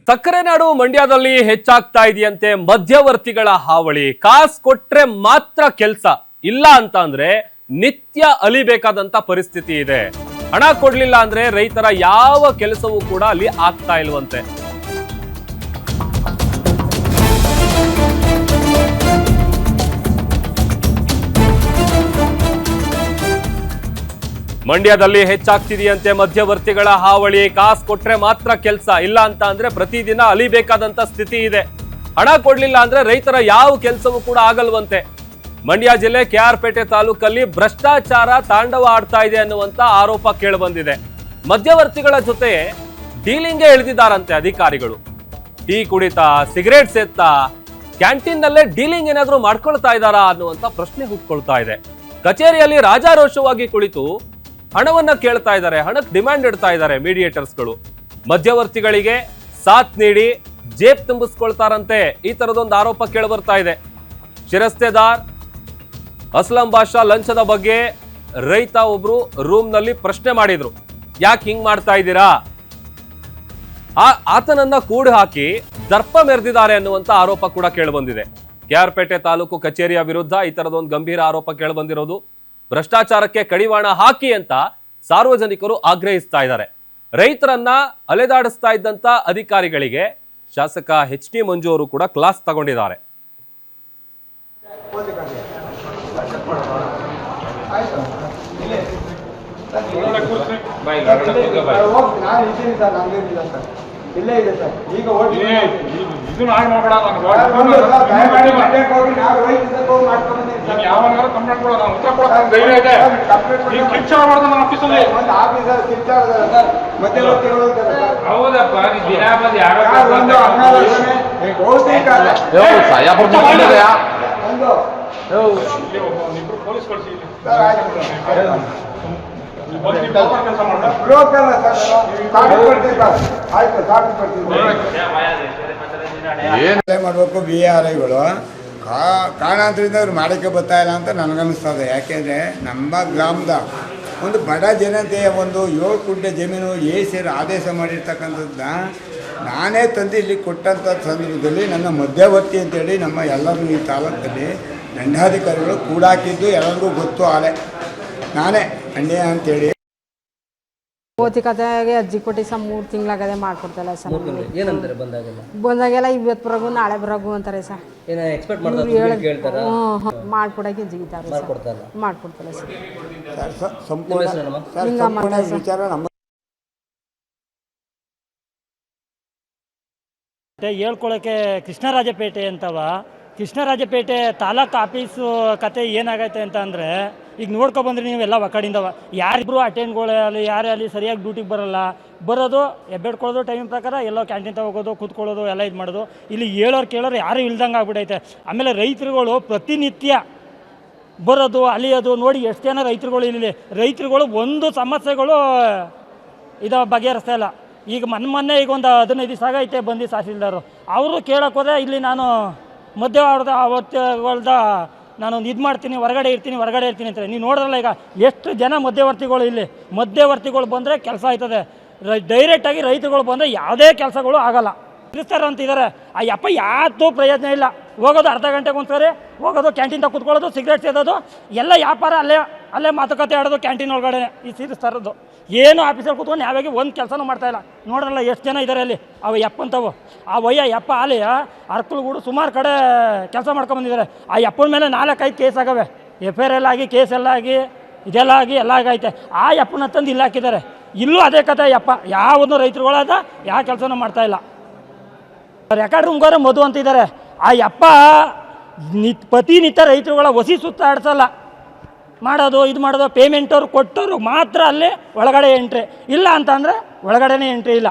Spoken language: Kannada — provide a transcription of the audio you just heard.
ಸಕ್ಕರೆ ನಾಡು ಮಂಡ್ಯದಲ್ಲಿ ಹೆಚ್ಚಾಗ್ತಾ ಇದೆಯಂತೆ ಮಧ್ಯವರ್ತಿಗಳ ಹಾವಳಿ. ಕಾಸ್ ಕೊಟ್ರೆ ಮಾತ್ರ ಕೆಲಸ, ಇಲ್ಲ ಅಂತ ಅಂದ್ರೆ ನಿತ್ಯ ಅಲಿಬೇಕಾದಂತ ಪರಿಸ್ಥಿತಿ ಇದೆ. ಹಣ ಕೊಡ್ಲಿಲ್ಲ ಅಂದ್ರೆ ರೈತರ ಯಾವ ಕೆಲಸವೂ ಕೂಡ ಅಲ್ಲಿ ಆಗ್ತಾ ಇಲ್ವಂತೆ. ಮಂಡ್ಯದಲ್ಲಿ ಹೆಚ್ಚಾಗ್ತಿದೆಯಂತೆ ಮಧ್ಯವರ್ತಿಗಳ ಹಾವಳಿ. ಕಾಸು ಕೊಟ್ರೆ ಮಾತ್ರ ಕೆಲಸ, ಇಲ್ಲ ಅಂತ ಅಂದ್ರೆ ಪ್ರತಿದಿನ ಅಲಿಬೇಕಾದಂತ ಸ್ಥಿತಿ ಇದೆ. ಹಣ ಕೊಡ್ಲಿಲ್ಲ ಅಂದ್ರೆ ರೈತರ ಯಾವ ಕೆಲಸವೂ ಕೂಡ ಆಗಲ್ವಂತೆ. ಮಂಡ್ಯ ಜಿಲ್ಲೆ ಕೆಆರ್ ಪೇಟೆ ತಾಲೂಕಲ್ಲಿ ಭ್ರಷ್ಟಾಚಾರ ತಾಂಡವ ಆಡ್ತಾ ಇದೆ ಅನ್ನುವಂತ ಆರೋಪ ಕೇಳಿಬಂದಿದೆ. ಮಧ್ಯವರ್ತಿಗಳ ಜೊತೆ ಡೀಲಿಂಗ್ಗೆ ಇಳಿದಿದ್ದಾರಂತೆ ಅಧಿಕಾರಿಗಳು. ಟೀ ಕುಡಿತಾ, ಸಿಗರೇಟ್ ಸೇತ್ತಾ, ಕ್ಯಾಂಟೀನ್ ನಲ್ಲೇ ಡೀಲಿಂಗ್ ಏನಾದ್ರೂ ಮಾಡ್ಕೊಳ್ತಾ ಇದ್ದಾರಾ ಅನ್ನುವಂತ ಪ್ರಶ್ನೆ ಹುಟ್ಕೊಳ್ತಾ ಇದೆ. ಕಚೇರಿಯಲ್ಲಿ ರಾಜಾರೋಷವಾಗಿ ಕುಳಿತು ಹಣವನ್ನ ಕೇಳ್ತಾ ಇದ್ದಾರೆ, ಹಣಕ್ಕೆ ಡಿಮ್ಯಾಂಡ್ ಇಡ್ತಾ ಇದ್ದಾರೆ ಮೀಡಿಯೇಟರ್ಸ್ಗಳು. ಮಧ್ಯವರ್ತಿಗಳಿಗೆ ಸಾಥ್ ನೀಡಿ ಜೇಬ್ ತುಂಬಿಸ್ಕೊಳ್ತಾರಂತೆ. ಈ ತರದೊಂದು ಆರೋಪ ಕೇಳಿ ಬರ್ತಾ ಇದೆ. ಶಿರಸ್ತೆದಾರ್ ಅಸ್ಲಂ ಬಾಷಾ ಲಂಚದ ಬಗ್ಗೆ ರೈತ ಒಬ್ರು ರೂಮ್ ನಲ್ಲಿ ಪ್ರಶ್ನೆ ಮಾಡಿದ್ರು, ಯಾಕೆ ಹಿಂಗ್ ಮಾಡ್ತಾ ಇದ್ದೀರಾ? ಆತನನ್ನ ಕೂಡಿ ಹಾಕಿ ದರ್ಪ ಮೆರೆದಿದ್ದಾರೆ ಅನ್ನುವಂತ ಆರೋಪ ಕೂಡ ಕೇಳಿ ಬಂದಿದೆ. ಕೆಆರ್ ಪೇಟೆ ತಾಲೂಕು ಕಚೇರಿಯ ವಿರುದ್ಧ ಈ ತರದೊಂದು ಗಂಭೀರ ಆರೋಪ ಕೇಳಿ ಬಂದಿರೋದು. ಭ್ರಷ್ಟಾಚಾರಕ್ಕೆ ಕಡಿವಾಣ ಹಾಕಿ ಅಂತ ಸಾರ್ವಜನಿಕರು ಆಗ್ರಹಿಸ್ತಾ ಇದ್ದಾರೆ. ರೈತರನ್ನ ಅಲೆದಾಡಿಸ್ತಾ ಇದ್ದಂತ ಅಧಿಕಾರಿಗಳಿಗೆ ಶಾಸಕ ಎಚ್ ಟಿ ಮಂಜು ಅವರು ಕೂಡ ಕ್ಲಾಸ್ ತಗೊಂಡಿದ್ದಾರೆ. ಇಲ್ಲೇ ಇದೆ ಸರ್. ಈಗ ಮಾಡಬೇಕು. ಬಿ ಆರ್ ಐಗಳು ಕಾರಣಾಂತರದಿಂದ ಅವ್ರು ಮಾಡೋಕ್ಕೆ ಬರ್ತಾ ಇಲ್ಲ ಅಂತ ನನಗನ್ನಿಸ್ತದೆ. ಯಾಕೆಂದರೆ ನಮ್ಮ ಗ್ರಾಮದ ಒಂದು ಬಡ ಜನತೆಯ ಒಂದು 7 ಗುಂಟೆ ಜಮೀನು ಸೇರಿ ಆದೇಶ ಮಾಡಿರ್ತಕ್ಕಂಥದ್ದನ್ನ ನಾನೇ ತಂದು ಇಲ್ಲಿ ಕೊಟ್ಟಂಥ ಸಂದರ್ಭದಲ್ಲಿ ನನ್ನ ಮಧ್ಯವರ್ತಿ ಅಂತೇಳಿ ನಮ್ಮ ಎಲ್ಲರೂ ಈ ತಾಲೂಕಲ್ಲಿ ದಂಡಾಧಿಕಾರಿಗಳು ಕೂಡಾಕಿದ್ದು ಎಲ್ಲರಿಗೂ ಗೊತ್ತು. ಆಲೆ ನಾನೇ ಅನ್ಯಾಯ ಅಂತೇಳಿ ಓದಿಕತೆಗೆ ಅರ್ಜಿ ಕೊಟ್ಟು ಸಹ 3 ತಿಂಗಳಾಗದೆ ಮಾಡ್ಕೊಡ್ತಲ್ಲ ಸರ್. ಏನಂತಾರೆ ಬಂದಾಗೆಲ್ಲ ಇವತ್ತು ಬರಗು ನಾಳೆ ಬರಗು ಅಂತಾರೆ ಸರ್. ಮಾಡ್ಕೊಡಕ್ಕೆ ಜಿಗಿತಾರೆ, ಮಾಡ್ಕೊಡ್ತಾರೆ ಸರ್. ಸಂಪೂರ್ಣ ವಿಚಾರ ನಮ್ಮ ಹೇಳ್ಕೊಳಕ್ಕೆ ಕೃಷ್ಣರಾಜಪೇಟೆ ಅಂತವ. ಕೃಷ್ಣರಾಜಪೇಟೆ ತಾಲೂಕು ಆಫೀಸು ಕತೆ ಏನಾಗೈತೆ ಅಂತ ಅಂದರೆ, ಈಗ ನೋಡ್ಕೊಬಂದ್ರೆ ನೀವೆಲ್ಲ ಒಕ್ಕಡಿಂದವ ಯಾರಿಬ್ರು ಅಟೆಂಡ್ಗಳಲ್ಲಿ ಯಾರೇ ಅಲ್ಲಿ ಸರಿಯಾಗಿ ಡ್ಯೂಟಿಗೆ ಬರೋದು ಎಬ್ಬೆಡ್ಕೊಳ್ಳೋದು ಟೈಮ್ ಪ್ರಕಾರ ಎಲ್ಲೋ ಕ್ಯಾಂಟೀನ್ ತಗೋದು ಕೂತ್ಕೊಳ್ಳೋದು ಎಲ್ಲ ಇದು ಮಾಡೋದು. ಇಲ್ಲಿ ಹೇಳೋರು ಕೇಳೋರು ಯಾರೂ ಇಲ್ದಂಗೆ ಆಗ್ಬಿಟ್ಟೈತೆ. ಆಮೇಲೆ ರೈತರುಗಳು ಪ್ರತಿನಿತ್ಯ ಬರೋದು ಅಲಿಯೋದು ನೋಡಿ ಎಷ್ಟು ಜನ ರೈತರುಗಳು ಇಲ್ಲಿ ರೈತರುಗಳು ಒಂದು ಸಮಸ್ಯೆಗಳು ಇದು ಬಗೆಹರಿಸ್ತಾ ಇಲ್ಲ. ಈಗ ಮೊನ್ನೆ ಈಗ ಒಂದು 15 ದಿವಸ ಆಗೈತೆ ಬಂದು ತಹಸೀಲ್ದಾರು ಅವರು ಕೇಳೋಕೆ ಹೋದರೆ ಇಲ್ಲಿ ನಾನು ಮಧ್ಯವಾರದ ಅವತ್ತುಗಳ್ದ ನಾನೊಂದು ಇದು ಮಾಡ್ತೀನಿ, ಹೊರಗಡೆ ಇರ್ತೀನಿ ಅಂತಾರೆ. ನೀವು ನೋಡ್ರಲ್ಲ ಈಗ ಎಷ್ಟು ಜನ ಮಧ್ಯವರ್ತಿಗಳು ಇಲ್ಲಿ ಮಧ್ಯವರ್ತಿಗಳು ಬಂದರೆ ಕೆಲಸ ಆಯ್ತದೆ. ಡೈರೆಕ್ಟಾಗಿ ರೈತರುಗಳು ಬಂದರೆ ಯಾವುದೇ ಕೆಲಸಗಳು ಆಗಲ್ಲ. ತಿಳಿಸ್ತಾರೆ ಅಂತಿದ್ದಾರೆ. ಆ ಯಪ್ಪ ಯಾತೂ ಪ್ರಯೋಜನ ಇಲ್ಲ. ಹೋಗೋದು ಅರ್ಧ ಗಂಟೆಗೆ ಒಂದ್ಸರಿ ಹೋಗೋದು, ಕ್ಯಾಂಟೀನ್ದಾಗ ಕೂತ್ಕೊಳ್ಳೋದು, ಸಿಗರೇಟ್ ಸೇದೋದು, ಎಲ್ಲ ವ್ಯಾಪಾರ ಅಲ್ಲೇ ಮಾತುಕತೆ ಆಡೋದು ಕ್ಯಾಂಟೀನ್ ಒಳಗಡೆ ಈ ಸೇರಿಸ್ತಾರದು. ಏನು ಆಫೀಸಲ್ಲಿ ಕೂತ್ಕೊಂಡು ಯಾವಾಗ ಒಂದು ಕೆಲಸನೂ ಮಾಡ್ತಾಯಿಲ್ಲ. ನೋಡ್ರಲ್ಲ ಎಷ್ಟು ಜನ ಇದ್ದಾರೆ ಅಲ್ಲಿ ಅವು ಯಪ್ಪಂತವು. ಆ ಯಪ್ಪ ಅಲ್ಲಿ ಅರ್ಕಲ್ಗೂಡು ಸುಮಾರು ಕಡೆ ಕೆಲಸ ಮಾಡ್ಕೊಂಬಂದಿದ್ದಾರೆ. ಆ ಯಪ್ಪನ ಮೇಲೆ 4-5 ಕೇಸ್ ಆಗವೆ. FIR ಎಲ್ಲ ಆಗಿ, ಕೇಸ್ ಎಲ್ಲ ಆಗಿ, ಇದೆಲ್ಲ ಆಗಿ ಎಲ್ಲ ಆಗೈತೆ. ಆ ಯಪ್ಪನ ತಂದು ಇಲ್ಲಿ ಹಾಕಿದ್ದಾರೆ. ಇಲ್ಲೂ ಅದೇ ಕತೆ. ಯಪ್ಪ ಯಾವುದು ರೈತರುಗಳಾದ ಯಾವ ಕೆಲಸನೂ ಮಾಡ್ತಾಯಿಲ್ಲ. ರೆಕಾರ್ಡ್ ರೂಮ್ಗಾರ ಮಧು ಅಂತಿದ್ದಾರೆ. ಆ ಯಪ್ಪ ಪ್ರತಿನಿತ್ಯ ರೈತರುಗಳ ಹೊಸಿ ಸುತ್ತಾಡ್ಸಲ್ಲ, ಮಾಡೋದು ಇದು ಮಾಡೋದು. ಪೇಮೆಂಟವ್ರು ಕೊಟ್ಟವರು ಮಾತ್ರ ಅಲ್ಲೇ ಒಳಗಡೆ ಎಂಟ್ರಿ, ಇಲ್ಲ ಅಂತಂದರೆ ಒಳಗಡೆನೇ ಎಂಟ್ರಿ ಇಲ್ಲ.